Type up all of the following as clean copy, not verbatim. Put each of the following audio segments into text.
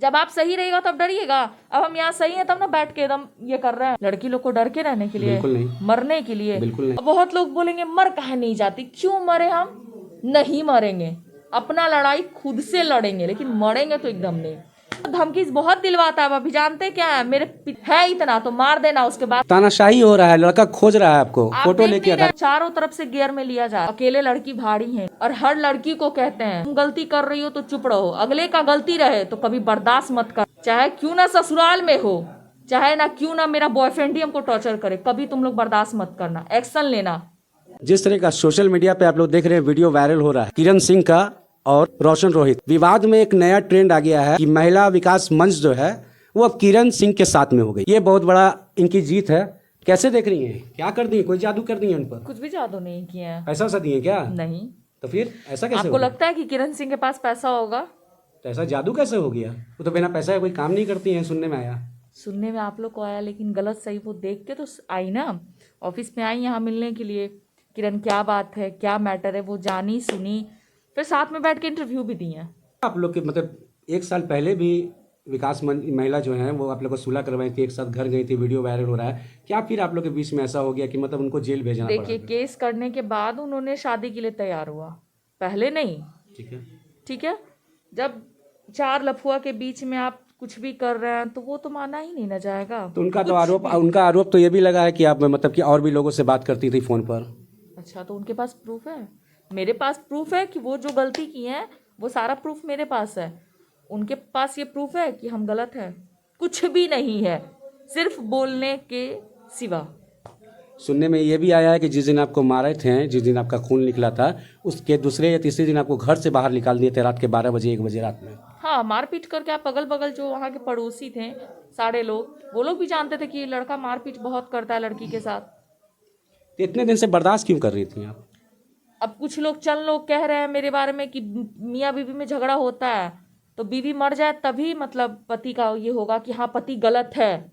जब आप सही रहेगा तब डरिएगा। अब हम यहाँ सही है तब ना बैठ के एकदम ये कर रहे हैं। लड़की लोग को डर के रहने के लिए, बिल्कुल नहीं, मरने के लिए। बिल्कुल नहीं। अब बहुत लोग बोलेंगे मर काहे नहीं जाती, क्यों मरे हम? नहीं मरेंगे, अपना लड़ाई खुद से लड़ेंगे, लेकिन मरेंगे तो एकदम नहीं। धमकी बहुत दिलवाता है, अभी जानते क्या है, मेरे है इतना तो मार देना, उसके बाद तानाशाही हो रहा है, लड़का खोज रहा है आपको, आप फोटो देख लेके नहीं रहे, चारों तरफ से गियर में लिया जा। अकेले लड़की भारी है और हर लड़की को कहते हैं तुम गलती कर रही हो तो चुप रहो, अगले का गलती रहे तो कभी बर्दाश्त मत कर, चाहे क्यों ना ससुराल में हो, चाहे ना क्यों ना मेरा बॉयफ्रेंड ही हमको टॉर्चर करे, कभी तुम लोग बर्दाश्त मत करना, एक्शन लेना। जिस तरह का सोशल मीडिया पे आप लोग देख रहे हैं वीडियो वायरल हो रहा है किरण सिंह का और रोशन रोहित विवाद में, एक नया ट्रेंड आ गया है कि महिला विकास मंच जो है वो अब किरण सिंह के साथ में हो गई। ये बहुत बड़ा इनकी जीत है। कैसे देख रही हैं? क्या कर दी है? कोई जादू कर दी है उन पर? कुछ भी जादू नहीं किया है। पैसा वैसा दिए क्या? नहीं। तो फिर ऐसा कैसे आपको हो गया? लगता है कि किरण सिंह के पास पैसा होगा? तो ऐसा जादू कैसे हो गया? वो तो बिना पैसा कोई काम नहीं करती है, सुनने में आया। सुनने में आप लोग को आया, लेकिन गलत सही वो देख के तो आई ना, ऑफिस में आई यहाँ मिलने के लिए। किरण क्या बात है, क्या मैटर है, वो जानी सुनी, फिर साथ में बैठ के इंटरव्यू भी दिए। आप लोग के मतलब 1 साल पहले भी विकास महिला जो है वो आप लोग को सुलह करवाई थी, एक साथ घर गई थी, वीडियो वायरल हो रहा है। क्या फिर आप लोग के बीच में ऐसा हो गया कि मतलब उनको जेल भेजना पड़ा? देखिए, केस करने के बाद उन्होंने शादी के लिए तैयार हुआ, पहले नहीं। ठीक है, ठीक है, जब 4 लफुआ के बीच में आप कुछ भी कर रहे हैं तो वो तो माना ही नहीं ना जाएगा। तो उनका आरोप तो ये भी लगा है कि आप मतलब कि और भी लोगों से बात करती थी फोन पर। अच्छा, तो उनके पास प्रूफ है? मेरे पास प्रूफ है कि वो जो गलती की है वो सारा प्रूफ मेरे पास है। उनके पास ये प्रूफ है कि हम गलत हैं? कुछ भी नहीं है, सिर्फ बोलने के सिवा। सुनने में ये भी आया है कि जिस दिन आपको मारे थे, जिस दिन आपका खून निकला था, उसके दूसरे या तीसरे दिन आपको घर से बाहर निकाल दिए थे रात के 12 बजे 1 बजे रात में। हाँ, मारपीट करके। आप अगल बगल जो वहाँ के पड़ोसी थे सारे लोग, वो लोग भी जानते थे कि ये लड़का मारपीट बहुत करता है लड़की के साथ। तो इतने दिन से बर्दाश्त क्यों कर रही थी आप? अब कुछ लोग लोग कह रहे हैं मेरे बारे में कि मियाँ बीवी में झगड़ा होता है तो बीवी मर जाए तभी मतलब पति का ये होगा कि हाँ पति गलत है,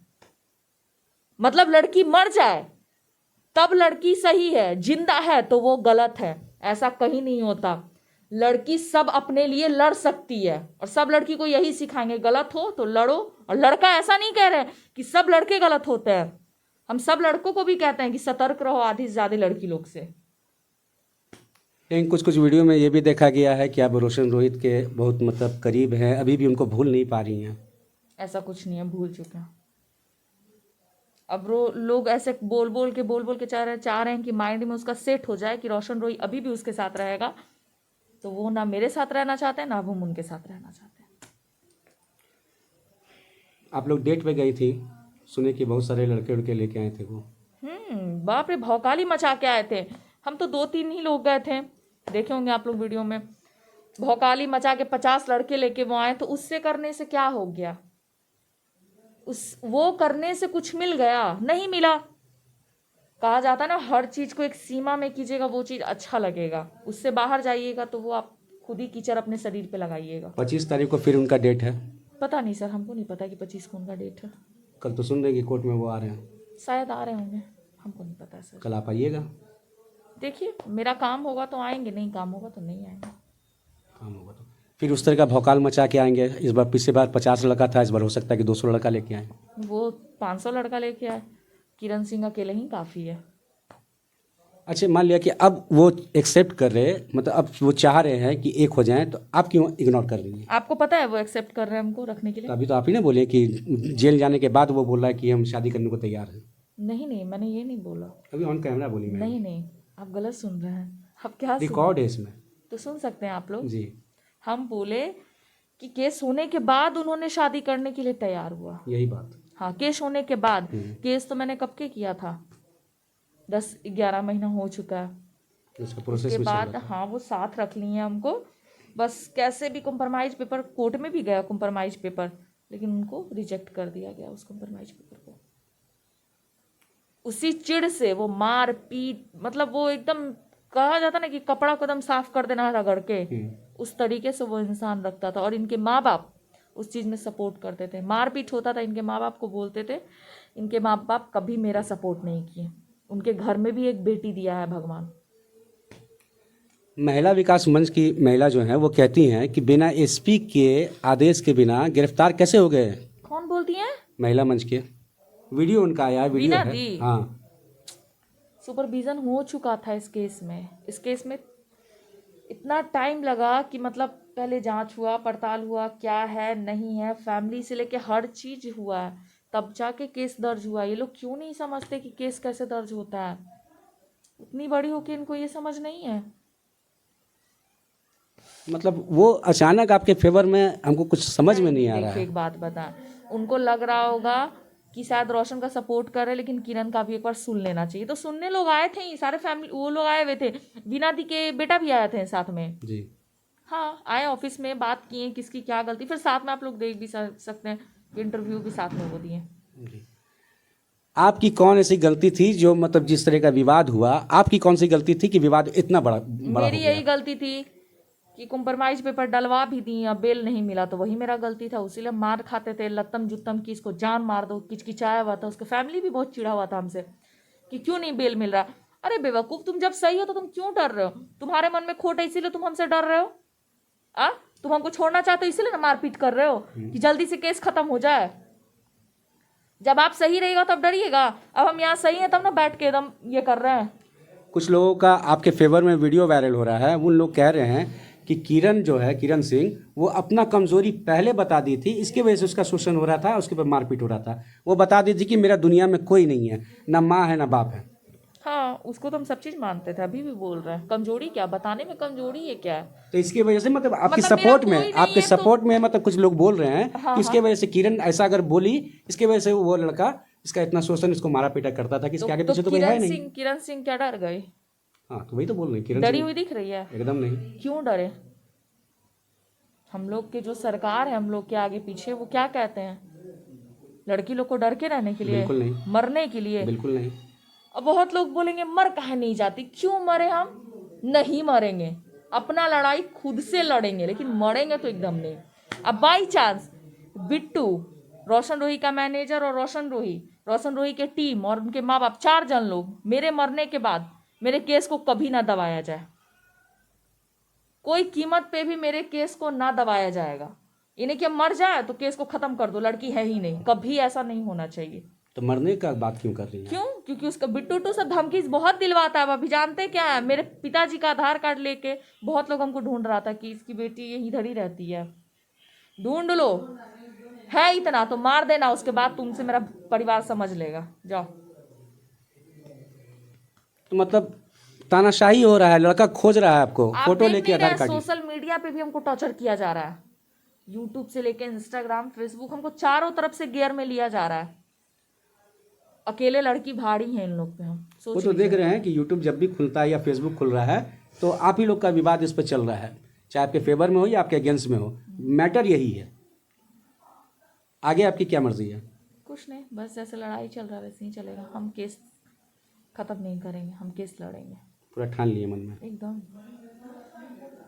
मतलब लड़की मर जाए तब लड़की सही है, जिंदा है तो वो गलत है। ऐसा कहीं नहीं होता। लड़की सब अपने लिए लड़ सकती है और सब लड़की को यही सिखाएंगे, गलत हो तो लड़ो। और लड़का ऐसा नहीं कह रहे कि सब लड़के गलत होते हैं, हम सब लड़कों को भी कहते हैं कि सतर्क रहो आधी से ज्यादा लड़की लोग से। लेकिन कुछ कुछ वीडियो में ये भी देखा गया है कि आप रोशन रोहित के बहुत मतलब करीब हैं, अभी भी उनको भूल नहीं पा रही हैं। ऐसा कुछ नहीं है, भूल चुके हैं। अब लोग ऐसे बोल बोल के चाह रहे हैं कि माइंड में उसका सेट हो जाए कि रोशन रोहित अभी भी उसके साथ रहेगा, तो वो ना मेरे साथ रहना चाहते हैं ना वो उनके साथ रहना चाहते हैं। आप लोग डेट पे गई थी, सुने कि बहुत सारे लड़के उड़के लेके आए थे वो। बाप रे, भौकाली मचा के आए थे। हम तो 2-3 ही लोग गए थे, देखे होंगे आप लोग वीडियो में। भौकाली मचा के 50 लड़के लेके वो आए, तो उससे करने से क्या हो गया? वो करने से कुछ मिल गया? नहीं मिला। कहा जाता है ना, हर चीज को एक सीमा में कीजिएगा वो चीज अच्छा लगेगा, उससे बाहर जाइएगा तो वो आप खुद ही कीचड़ अपने शरीर पे लगाइएगा। 25 तारीख को फिर उनका डेट है। पता नहीं सर, हमको नहीं पता कि 25 को उनका डेट है। कल तो सुन रहे कि कोर्ट में वो आ रहे हैं। शायद आ रहे होंगे, हमको नहीं पता सर। कल आप आइएगा। देखिए, मेरा काम होगा तो आएंगे, नहीं काम होगा तो नहीं आएंगे। काम होगा तो फिर उस तरह का भौकाल मचा के आएंगे। इस बार पिछले बार 50 लड़का था, इस बार हो सकता है कि 200 लड़का लेके आए। वो 500 लड़का लेके आए, किरण सिंह अकेले ही काफ़ी है। अच्छा, मान लिया कि अब वो एक्सेप्ट कर रहे, मतलब अब वो चाह रहे हैं कि एक हो जाएं, तो आप क्यों इग्नोर कर रही हैं? आपको पता है वो एक्सेप्ट कर रहे हैं हमको रखने के लिए? तो अभी तो आप ही ने बोले कि जेल जाने के बाद वो बोल रहा है कि हम शादी करने को तैयार हैं। नहीं, मैंने ये नहीं बोला। अभी ऑन कैमरा बोली मैं। नहीं, आप गलत सुन रहे हैं। आप क्या रिकॉर्ड है इसमें, तो सुन सकते हैं आप लोग जी। हम बोले कि केस होने के बाद उन्होंने शादी करने के लिए तैयार हुआ। यही बात। हाँ, केस होने के बाद। केस तो मैंने कब के किया था, 10-11 महीना हो चुका है। उसका प्रोसेस उसके में चल बाद रहा था। हाँ, वो साथ रख लिए हैं हमको, बस कैसे भी कॉम्प्रोमाइज पेपर, कोर्ट में भी गया कॉम्प्रोमाइज पेपर, लेकिन उनको रिजेक्ट कर दिया गया उस कॉम्प्रोमाइज पेपर को। उसी चिढ़ से वो मार पीट, मतलब वो एकदम कहा जाता ना कि कपड़ा को एकदम साफ कर देना रगड़ के, उस तरीके से वो इंसान रखता था। और इनके माँ बाप उस चीज़ में सपोर्ट करते थे। मारपीट होता था, इनके माँ बाप को बोलते थे, इनके माँ बाप कभी मेरा सपोर्ट नहीं किए। उनके घर में भी एक बेटी दिया है भगवान। महिला विकास मंच की महिला जो है वो कहती हैं कि बिना एसपी के आदेश के बिना गिरफ्तार कैसे हो गए। कौन बोलती हैं? महिला मंच के वीडियो उनका आया, वीडियो बीना है। दी। हाँ, सुपरविजन हो चुका था इस केस में। इस केस में इतना टाइम लगा कि मतलब पहले जांच हुआ, पड़ताल हुआ, क्या है नहीं है, फैमिली से लेके हर चीज हुआ, तब जाके केस दर्ज हुआ। ये लोग क्यों नहीं समझते कि केस कैसे दर्ज होता है? उतनी बड़ी होके इनको ये समझ नहीं है। मतलब वो अचानक आपके फेवर में, हमको कुछ समझ में नहीं आ रहा देखिए है। एक बात बता, उनको लग रहा होगा कि शायद रोशन का सपोर्ट कर रहे, लेकिन किरण का भी एक बार सुन लेना चाहिए। तो सुनने लोग आए थे ही, सारे फैमिली वो लोग आए हुए थे, बीना दी के बेटा भी आए थे साथ में। जी। हाँ, आए ऑफिस में, बात किए किसकी क्या गलती, फिर साथ में आप लोग देख भी सकते हैं, इंटरव्यू भी साथ में वो दिए। जी। आपकी कौन ऐसी गलती थी जो मतलब जिस तरह का विवाद हुआ, आपकी कौन सी गलती थी कि विवाद इतना बड़ा हो मेरी गया? यही गलती थी कि कंप्रोमाइज पेपर डलवा भी दी, अब बेल नहीं मिला, तो वही मेरा गलती था। उसीलिए मार खाते थे, लत्तम जुत्तम की इसको जान मार दो, किचकिचाया हुआ था। उसका फैमिली भी बहुत चिढ़ा हुआ था हमसे कि क्यों नहीं बेल मिल रहा। अरे बेवकूफ, तुम जब सही हो तो तुम क्यों डर रहे हो? तुम्हारे मन में खोट है इसीलिए तुम हमसे डर रहे हो। तुम हमको छोड़ना चाहते हो इसीलिए ना मारपीट कर रहे हो कि जल्दी से केस खत्म हो जाए। जब आप सही रहेगा तब डरिएगा। अब हम यहाँ सही हैं तब ना बैठ के एकदम ये कर रहे हैं। कुछ लोगों का आपके फेवर में वीडियो वायरल हो रहा है, उन लोग कह रहे हैं कि किरण जो है, किरण सिंह, वो अपना कमजोरी पहले बता दी थी, इसकी वजह से उसका शोषण हो रहा था, उसके ऊपर मारपीट हो रहा था। वो बता दी थी कि मेरा दुनिया में कोई नहीं है, ना माँ है ना बाप है। हाँ, उसको तो हम सब चीज मानते थे, अभी भी बोल रहे हैं। कमजोरी क्या बताने में, कमजोरी है क्या? तो इसकी वजह से मतलब आपकी मतलब मेरा सपोर्ट कोई में, नहीं आपके है तो- सपोर्ट में मतलब कुछ लोग बोल रहे हैं हाँ, कि इसके वजह से किरण ऐसा अगर बोली, इसके वजह से वो लड़का इसका इतना शोषण, इसको मारा पीटा करता था कि इसके आगे पीछे तो कोई है नहीं। किरण सिंह क्या डर गए? हाँ, तो वही तो बोल रहे हैं, किरण डरी सिंह हुई दिख रही है? एकदम नहीं। क्यों डरे? हम लोग के जो सरकार है, हम लोग के आगे पीछे, वो क्या कहते हैं? लड़की लोग को डर के रहने के लिए, बिल्कुल नहीं, मरने के लिए। बिल्कुल नहीं। अब बहुत लोग बोलेंगे मर काहे नहीं जाती, क्यों मरे? हम नहीं मरेंगे, अपना लड़ाई खुद से लड़ेंगे, लेकिन मरेंगे तो एकदम नहीं। अब बाई चांस बिट्टू, रोशन रोही का मैनेजर और रोशन रोही के टीम और उनके माँ बाप, 4 जन लोग, मेरे मरने के बाद मेरे केस को कभी ना दबाया जाए। कोई कीमत पे भी मेरे केस को ना दबाया जाएगा। इन्हें क्या मर जाए तो केस को खत्म कर दो, लड़की है ही नहीं, कभी ऐसा नहीं होना चाहिए। तो मरने का बात क्यों कर रही है? क्यों? क्योंकि उसका बिट्टू सब धमकी बहुत दिलवाता है। अब अभी जानते क्या है, मेरे पिताजी का आधार कार्ड लेके बहुत लोग हमको ढूंढ रहा था कि इसकी बेटी यही इधर ही रहती है, ढूंढ लो, है इतना तो मार देना, उसके बाद तुमसे मेरा परिवार समझ लेगा, जाओ। तो मतलब तानाशाही हो रहा है, लड़का खोज रहा है आपको, आप फोटो देख लेके नहीं आधार रहे, कार्ड। सोशल मीडिया पे भी हमको टॉर्चर किया जा रहा है। यूट्यूब से लेके इंस्टाग्राम, फेसबुक, हमको चारों तरफ से गियर में लिया जा रहा है। अकेले लड़की भारी है इन लोग पे। हम वो सोच तो लीजिए। देख रहे हैं कि यूट्यूब जब भी खुलता है या फेसबुक खुल रहा है तो आप ही लोग का विवाद इस पर चल रहा है, चाहे आपके फेवर में हो या आपके अगेंस्ट में हो, मैटर यही है। आगे आपकी क्या मर्जी है? कुछ नहीं, बस जैसे लड़ाई चल रहा है वैसे ही चलेगा। हम केस खत्म नहीं करेंगे, हम केस लड़ेंगे पूरा ठान लिए मन में एकदम।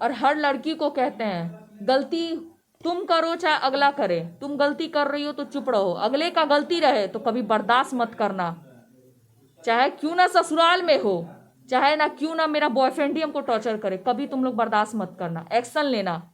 और हर लड़की को कहते हैं, गलती तुम करो चाहे अगला करे, तुम गलती कर रही हो तो चुप रहो, अगले का गलती रहे तो कभी बर्दाश्त मत करना। चाहे क्यों ना ससुराल में हो, चाहे ना क्यों ना मेरा बॉयफ्रेंड ही हमको टॉर्चर करे, कभी तुम लोग बर्दाश्त मत करना, एक्शन लेना।